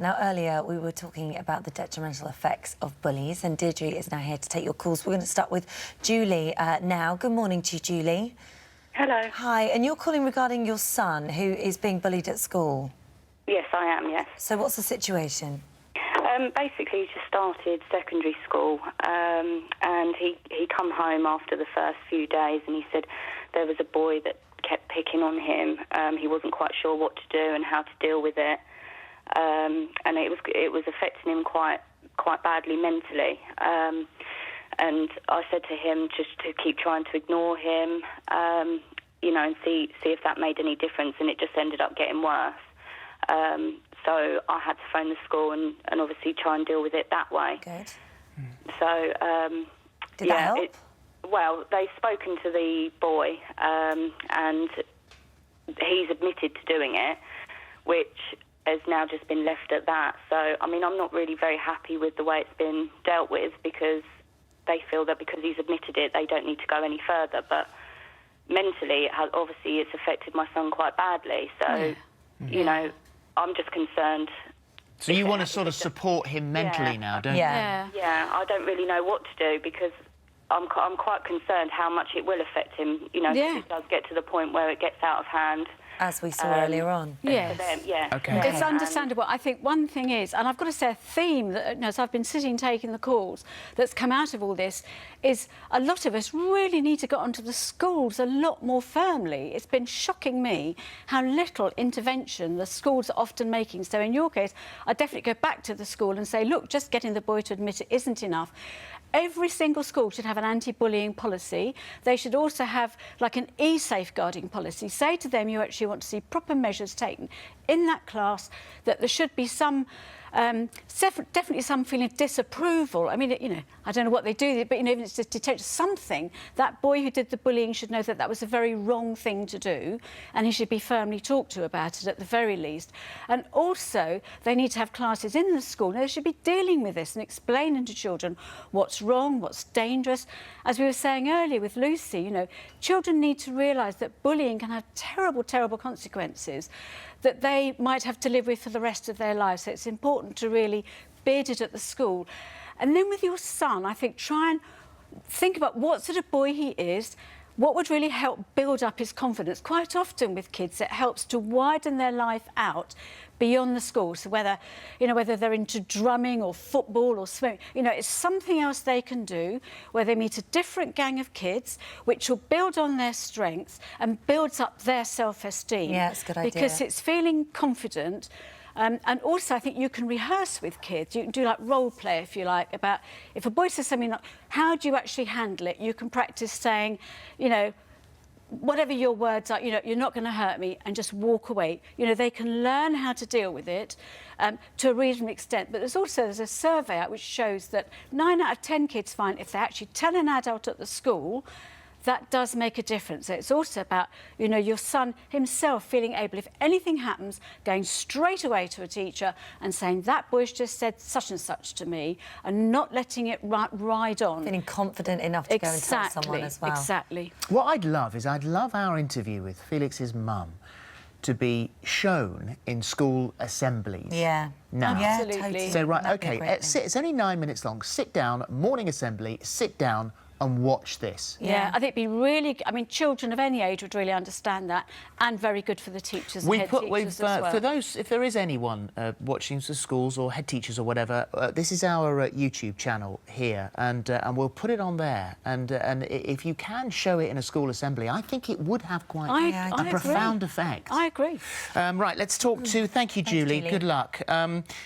Now, earlier we were talking about the detrimental effects of bullies, and Deirdre is now here to take your calls. We're going to start with Julie now. Good morning to you, Julie. Hello. Hi, and you're calling regarding your son who is being bullied at school. Yes, I am, yes. So what's the situation? Basically, he just started secondary school, and he come home after the first few days, and he said there was a boy that kept picking on him. He wasn't quite sure what to do and how to deal with it, and it was affecting him quite badly mentally. And I said to him just to keep trying to ignore him, you know, and see if that made any difference, and it just ended up getting worse. So I had to phone the school and obviously try and deal with it that way. Good. So, Did that help? Well, they've spoken to the boy, and he's admitted to doing it, which has now just been left at that. So, I mean, I'm not really very happy with the way it's been dealt with, because they feel that because he's admitted it, they don't need to go any further. But mentally, obviously, it's affected my son quite badly. So, you know, I'm just concerned. So you want to sort of support him mentally now, don't you? Yeah, I don't really know what to do, because I'm quite concerned how much it will affect him, you know, because it does get to the point where it gets out of hand. As we saw earlier on. Yes. Okay. It's understandable. I think one thing is, and I've got to say a theme that, you know, as I've been sitting taking the calls, that's come out of all this, is a lot of us really need to get onto the schools a lot more firmly. It's been shocking me how little intervention the schools are often making. So in your case, I'd definitely go back to the school and say, look, just getting the boy to admit it isn't enough. Every single school should have an anti-bullying policy. They should also have, like, an e-safeguarding policy. Say to them you actually want to see proper measures taken in that class, that there should be some, definitely some feeling of disapproval. I mean, you know, I don't know what they do, but, you know, if it's to detect something, that boy who did the bullying should know that that was a very wrong thing to do, and he should be firmly talked to about it at the very least. And also, they need to have classes in the school. Now, they should be dealing with this and explaining to children what's wrong, what's dangerous. As we were saying earlier with Lucy, you know, children need to realise that bullying can have terrible, terrible consequences that they might have to live with for the rest of their lives. So it's important to really beard it at the school. And then with your son, I think, try and think about what sort of boy he is, what would really help build up his confidence. Quite often with kids, it helps to widen their life out beyond the school. So whether, you know, whether they're into drumming or football or swimming, you know, it's something else they can do where they meet a different gang of kids, which will build on their strengths and builds up their self-esteem. Yeah, it's a good idea. Because it's feeling confident. And also, I think you can rehearse with kids. You can do, like, role play, if you like, about if a boy says something like, how do you actually handle it? You can practice saying, you know, whatever your words are, you know, you're not going to hurt me, and just walk away. You know, they can learn how to deal with it to a reasonable extent. But there's a survey out which shows that 9 out of 10 kids find if they actually tell an adult at the school, that does make a difference. So it's also about, you know, your son himself feeling able, if anything happens, going straight away to a teacher and saying, that boy's just said such and such to me, and not letting it ride on. Feeling confident enough to go and tell someone as well. Exactly. What I'd love is I'd love our interview with Felix's mum to be shown in school assemblies. Yeah. Now. Yeah, Absolutely. totally. So, right, That'd be a OK, great thing. it's only 9 minutes long. Sit down, morning assembly, sit down and watch this. Yeah, I think it'd be really... I mean, children of any age would really understand that, and very good for the teachers and head teachers as well. For those, if there is anyone watching the schools or head teachers or whatever, this is our YouTube channel here, and we'll put it on there. And if you can show it in a school assembly, I think it would have quite a profound effect. I agree. Right, let's talk to... Thank you, Julie. Julie. Good luck.